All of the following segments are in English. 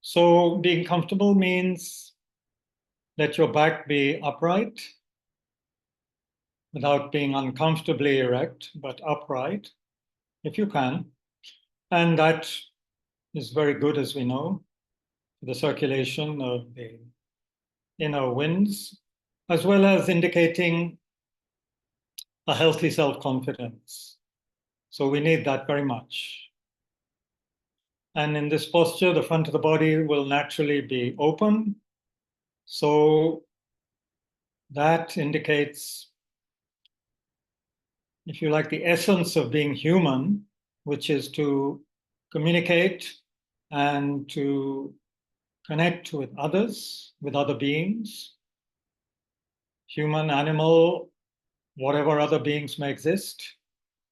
So being comfortable means let your back be upright without being uncomfortably erect, but upright if you can. And that is very good, as we know, for the circulation of the inner winds, as well as indicating a healthy self-confidence. So we need that very much. And in this posture, the front of the body will naturally be open. So that indicates, if you like, the essence of being human, which is to communicate and to connect with others, with other beings, human, animal, whatever other beings may exist.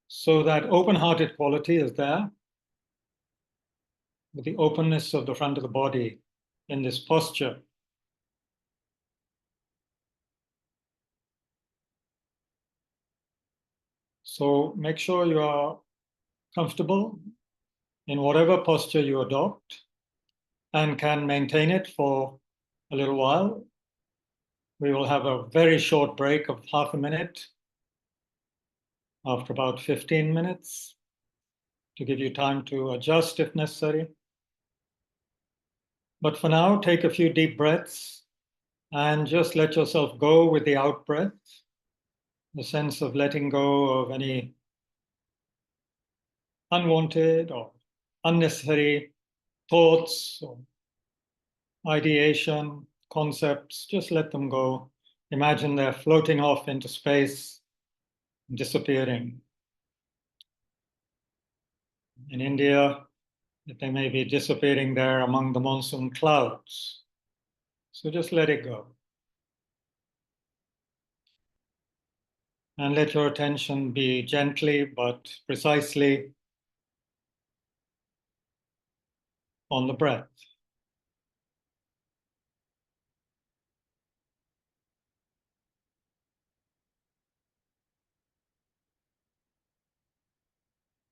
So that open-hearted quality is there, with the openness of the front of the body in this posture. So make sure you are comfortable in whatever posture you adopt and can maintain it for a little while. We will have a very short break of half a minute after about 15 minutes to give you time to adjust if necessary. But for now, take a few deep breaths and just let yourself go with the out breath, the sense of letting go of any unwanted or unnecessary thoughts or ideation, concepts. Just let them go. Imagine they're floating off into space, disappearing. In India, they may be disappearing there among the monsoon clouds. So just let it go. And let your attention be gently but precisely on the breath.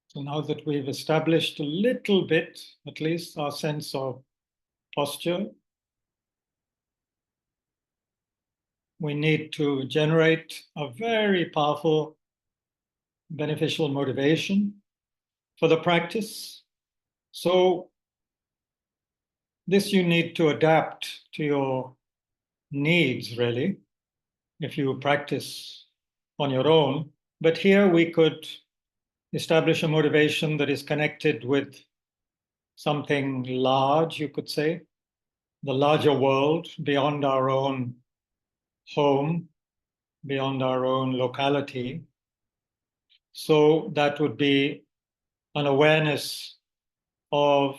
So now that we've established a little bit, at least, our sense of posture, we need to generate a very powerful, beneficial motivation for the practice. So this you need to adapt to your needs, really, if you practice on your own. But here we could establish a motivation that is connected with something large, you could say, the larger world beyond our own home, beyond our own locality. So that would be an awareness of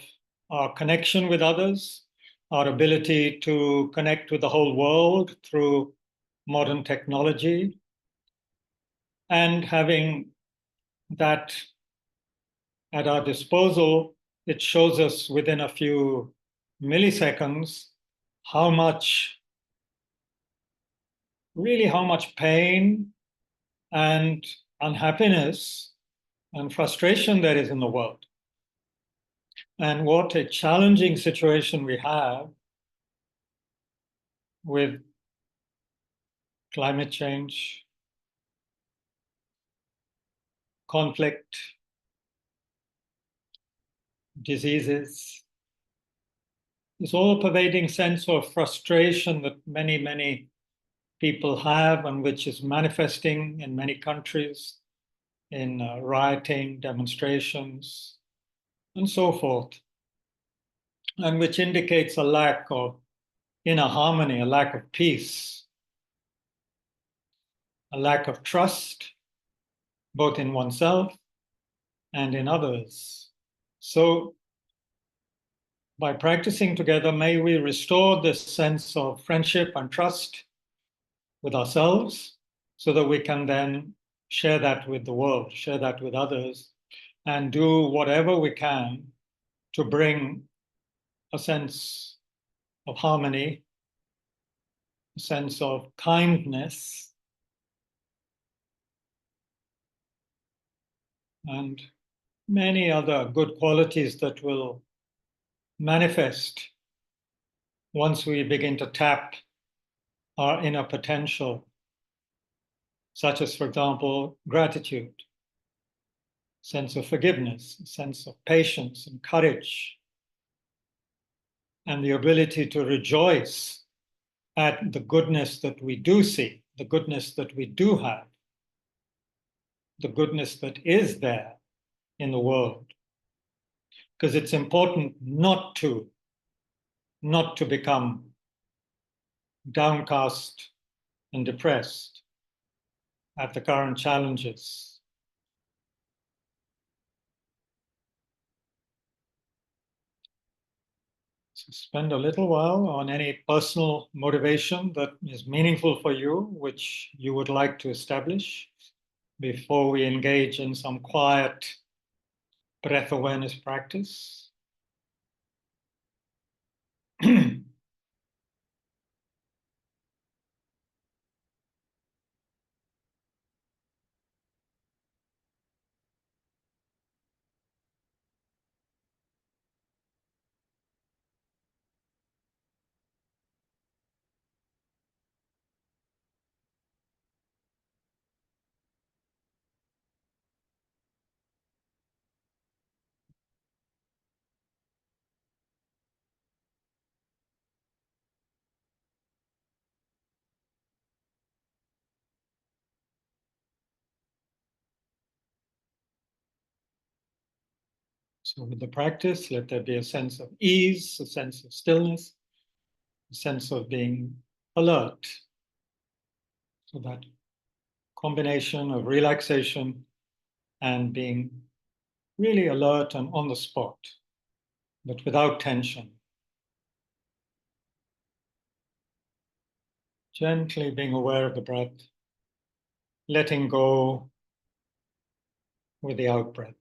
our connection with others, our ability to connect with the whole world through modern technology, and having that at our disposal, it shows us within a few milliseconds how much, really how much pain and unhappiness and frustration there is in the world. And what a challenging situation we have with climate change, conflict, diseases, this all-pervading sense of frustration that many, many people have and which is manifesting in many countries in rioting, demonstrations, and so forth, and which indicates a lack of inner harmony, a lack of peace, a lack of trust, both in oneself and in others. So by practicing together, may we restore this sense of friendship and trust with ourselves so that we can then share that with the world, share that with others, and do whatever we can to bring a sense of harmony, a sense of kindness, and many other good qualities that will manifest once we begin to tap our inner potential, such as, for example, gratitude, sense of forgiveness, sense of patience and courage, and the ability to rejoice at the goodness that we do see, the goodness that we do have, the goodness that is there in the world. Because it's important not to become downcast and depressed at the current challenges. So spend a little while on any personal motivation that is meaningful for you, which you would like to establish before we engage in some quiet breath awareness practice. So with the practice, let there be a sense of ease, a sense of stillness, a sense of being alert. So that combination of relaxation and being really alert and on the spot, but without tension. Gently being aware of the breath, letting go with the out breath.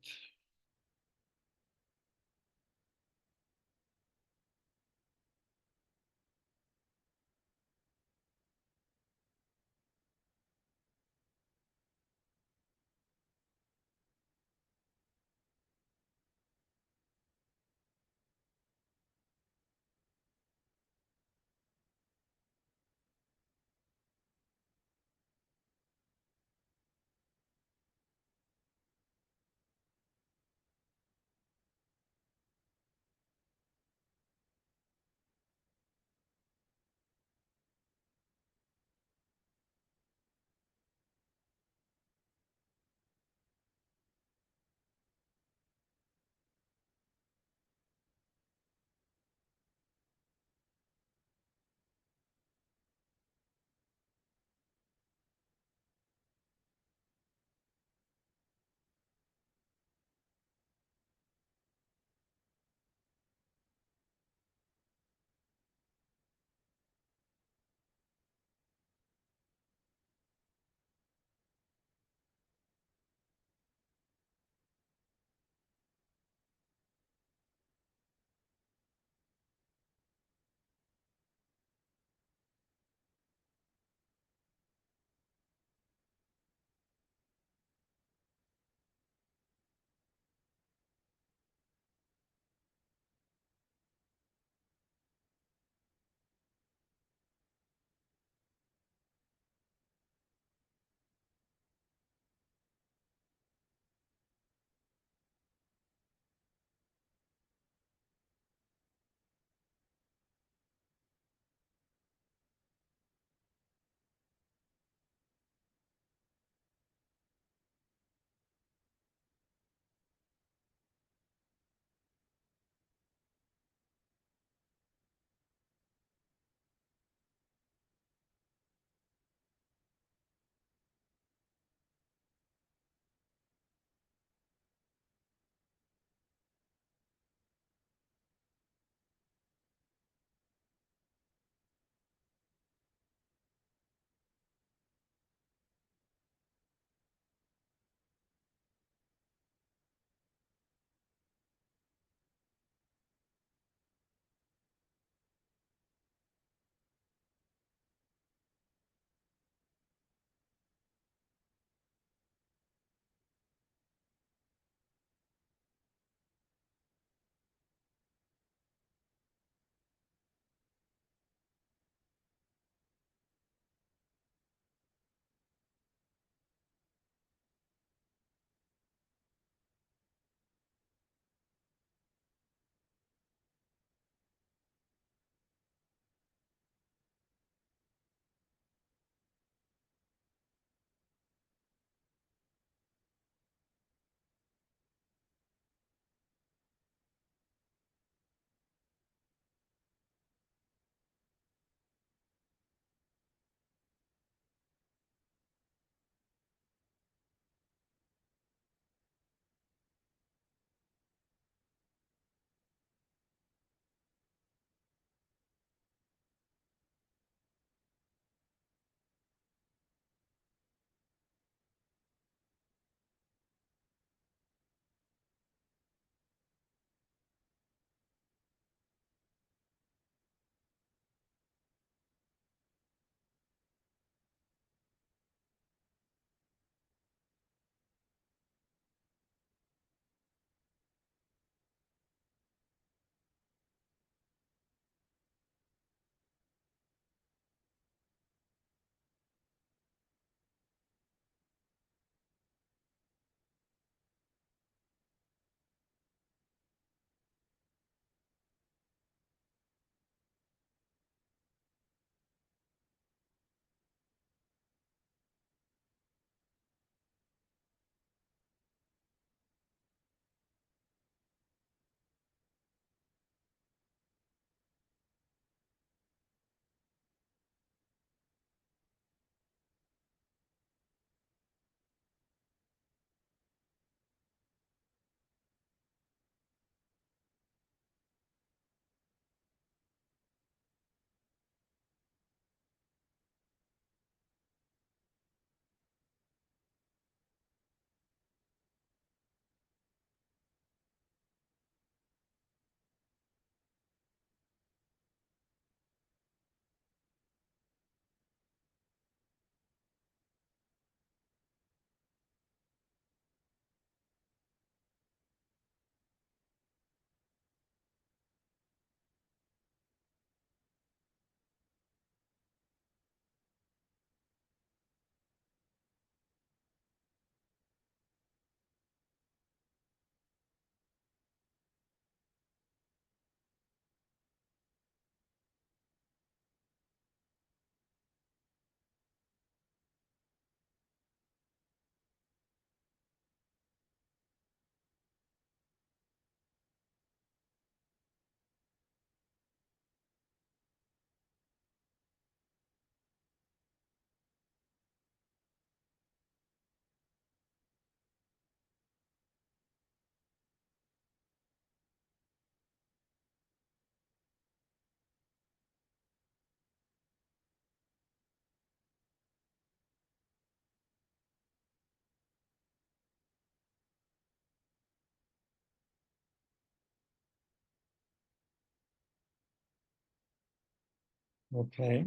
Okay.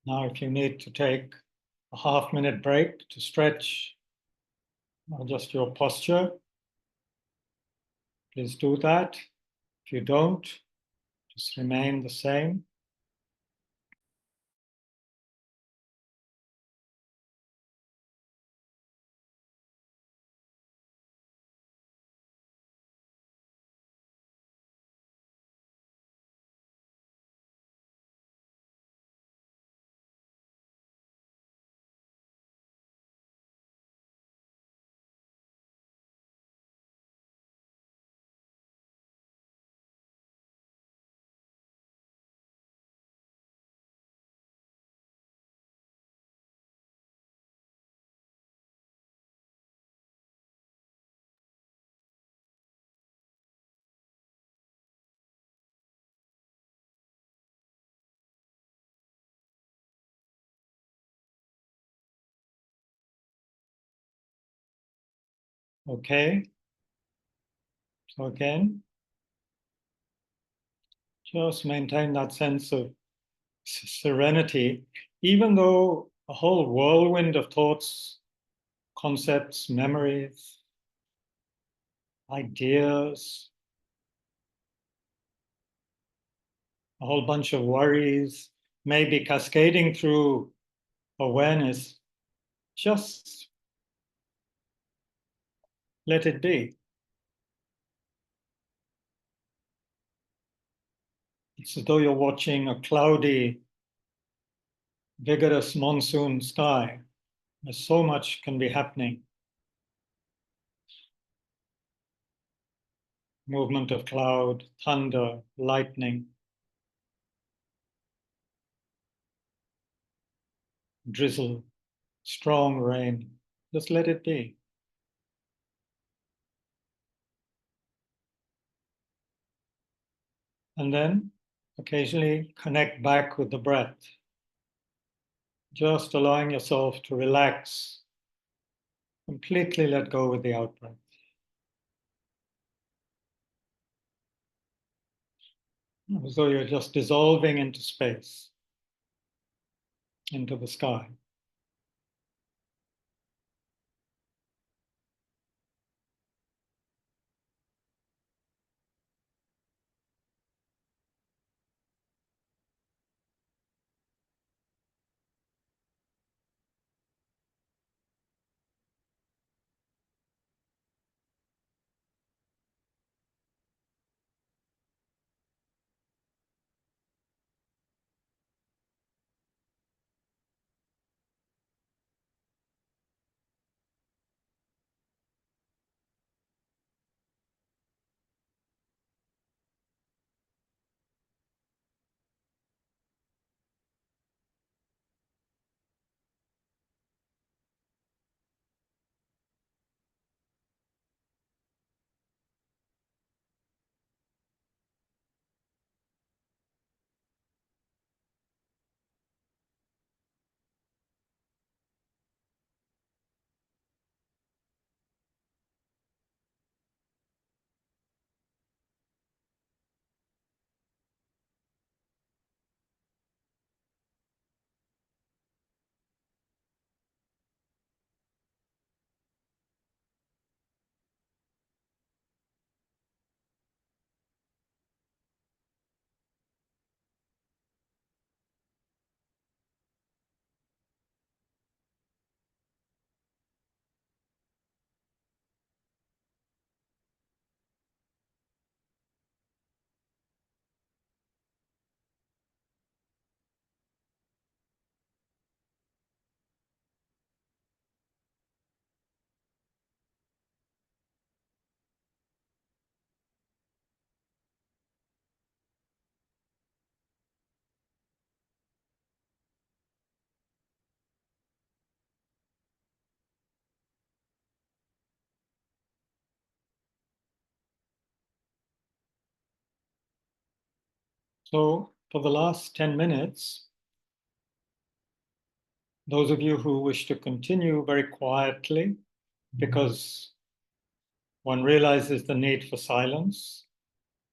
Now, if you need to take a half-minute break to stretch or just your posture, please do that. If you don't, just remain the same. Okay. So again, just maintain that sense of serenity, even though a whole whirlwind of thoughts, concepts, memories, ideas, a whole bunch of worries may be cascading through awareness. Just let it be. It's as though you're watching a cloudy, vigorous monsoon sky. There's so much can be happening. Movement of cloud, thunder, lightning, drizzle, strong rain. Just let it be. And then occasionally connect back with the breath, just allowing yourself to relax, completely let go with the out breath. As though you're just dissolving into space, into the sky. So for the last 10 minutes, those of you who wish to continue very quietly, because one realizes the need for silence,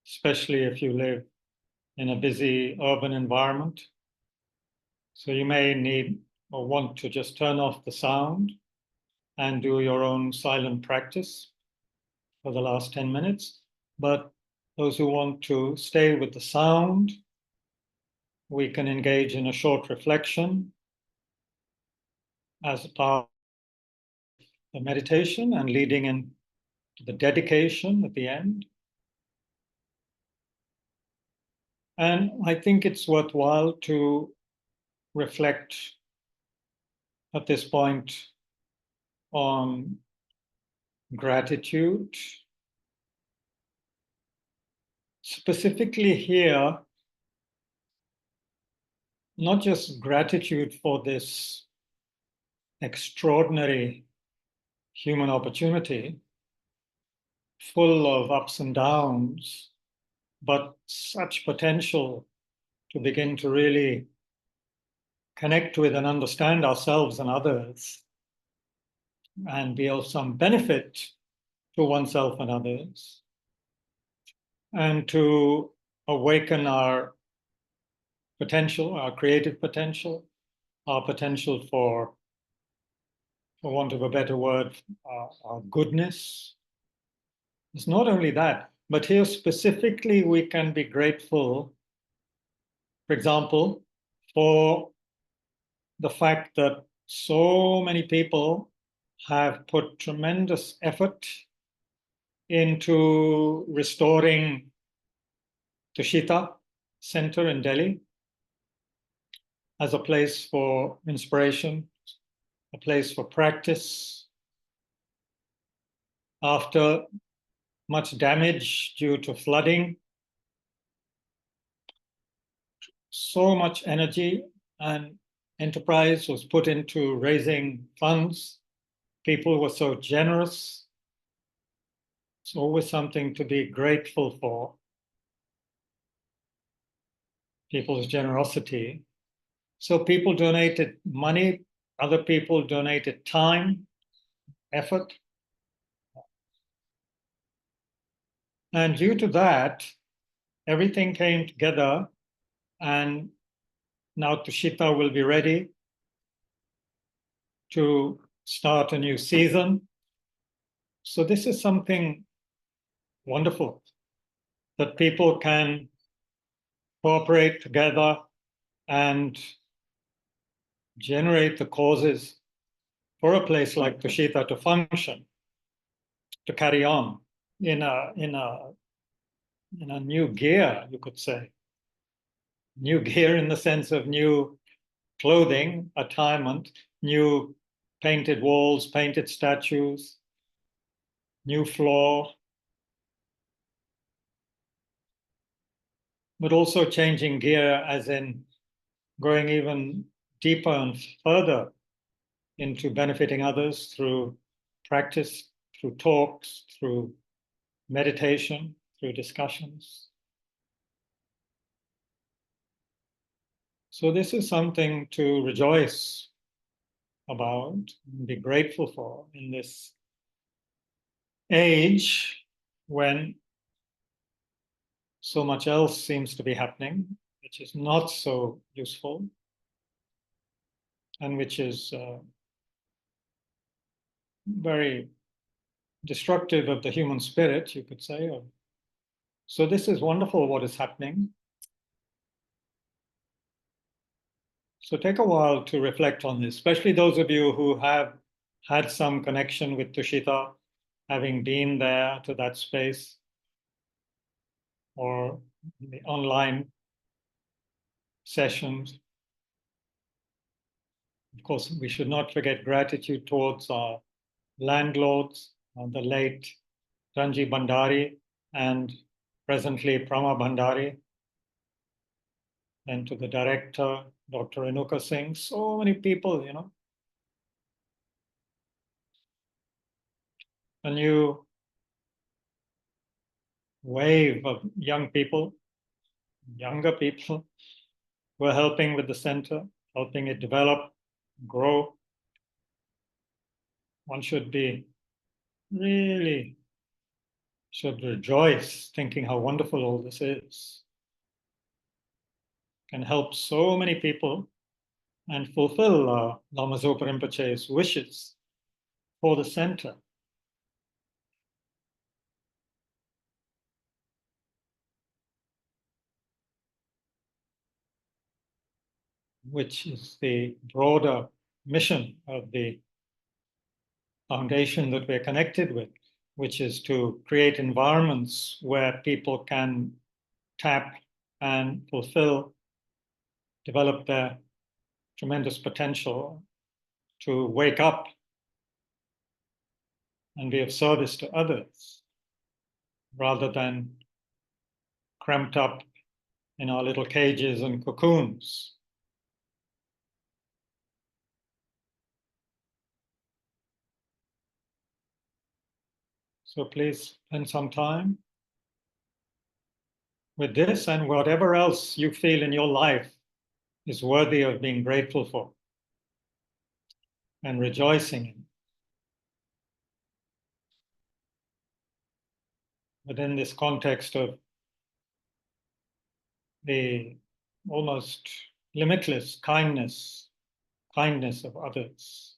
especially if you live in a busy urban environment. So you may need or want to just turn off the sound and do your own silent practice for the last 10 minutes. But those who want to stay with the sound, we can engage in a short reflection as a part of the meditation and leading into the dedication at the end. And I think it's worthwhile to reflect at this point on gratitude. Specifically here, not just gratitude for this extraordinary human opportunity, full of ups and downs, but such potential to begin to really connect with and understand ourselves and others and be of some benefit to oneself and others, and to awaken our potential, our creative potential, our potential for want of a better word, our goodness. It's not only that, but here specifically we can be grateful, for example, for the fact that so many people have put tremendous effort into restoring Tushita Center in Delhi as a place for inspiration, a place for practice. After much damage due to flooding, so much energy and enterprise was put into raising funds. People were so generous. It's always something to be grateful for, people's generosity. So people donated money, other people donated time, effort. And due to that, everything came together, and now Tushita will be ready to start a new season. So this is something wonderful, that people can cooperate together and generate the causes for a place like Tushita to function, to carry on in a new gear, you could say. New gear in the sense of new clothing, attire, new painted walls, painted statues, new floor, but also changing gear as in going even deeper and further into benefiting others through practice, through talks, through meditation, through discussions. So this is something to rejoice about and be grateful for in this age when so much else seems to be happening, which is not so useful and which is very destructive of the human spirit, you could say. So this is wonderful what is happening. So take a while to reflect on this, especially those of you who have had some connection with Tushita, having been there to that space or the online sessions. Of course, we should not forget gratitude towards our landlords, the late Ranji Bhandari and presently Prama Bhandari, and to the director, Dr. Renuka Singh, so many people, a new wave of young people, younger people, who are helping with the center, helping it develop, grow. One should be really should rejoice thinking how wonderful all this is. can help so many people and fulfill Lama Zopa Rinpoche's wishes for the center. Which is the broader mission of the foundation that we're connected with, which is to create environments where people can tap and fulfill, develop their tremendous potential to wake up and be of service to others, rather than cramped up in our little cages and cocoons. So please spend some time with this and whatever else you feel in your life is worthy of being grateful for and rejoicing in. Within this context of the almost limitless kindness of others.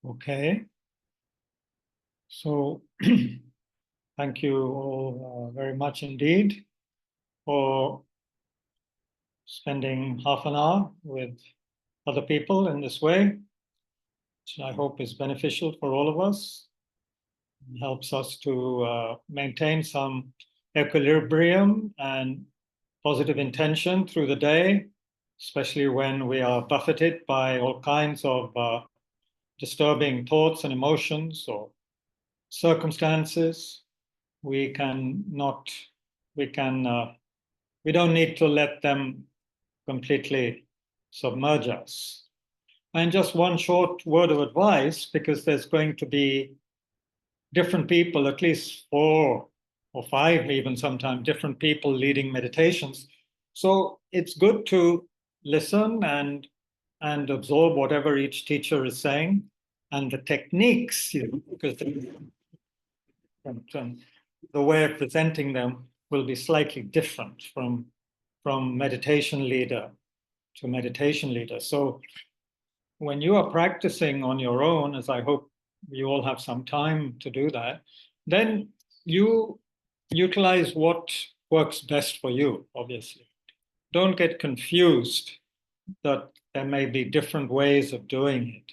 Okay. So thank you all very much indeed for spending half an hour with other people in this way, which I hope is beneficial for all of us. It helps us to maintain some equilibrium and positive intention through the day, especially when we are buffeted by all kinds of disturbing thoughts and emotions or circumstances. We can not, we can, we don't need to let them completely submerge us. And just one short word of advice, because there's going to be different people, at least 4 or 5, even sometimes different people leading meditations. So it's good to listen and absorb whatever each teacher is saying, and the techniques, because the way of presenting them will be slightly different from meditation leader to meditation leader. So when you are practicing on your own, as I hope you all have some time to do that, then you utilize what works best for you, obviously. Don't get confused that there may be different ways of doing it.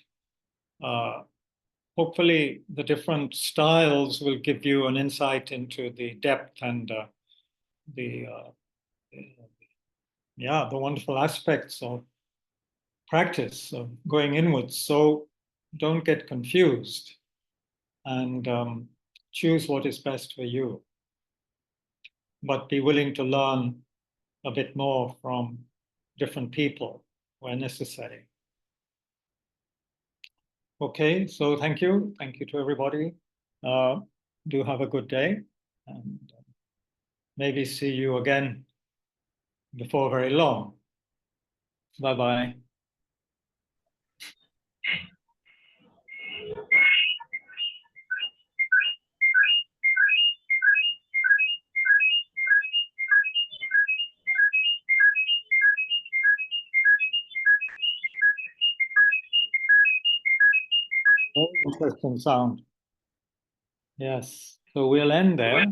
Hopefully, the different styles will give you an insight into the depth and the the wonderful aspects of practice of going inwards. So don't get confused and choose what is best for you, but be willing to learn a bit more from different people where necessary. Okay, so thank you. Thank you to everybody. Do have a good day, and maybe see you again before very long. Bye-bye. Very interesting sound. Yes, so we'll end there.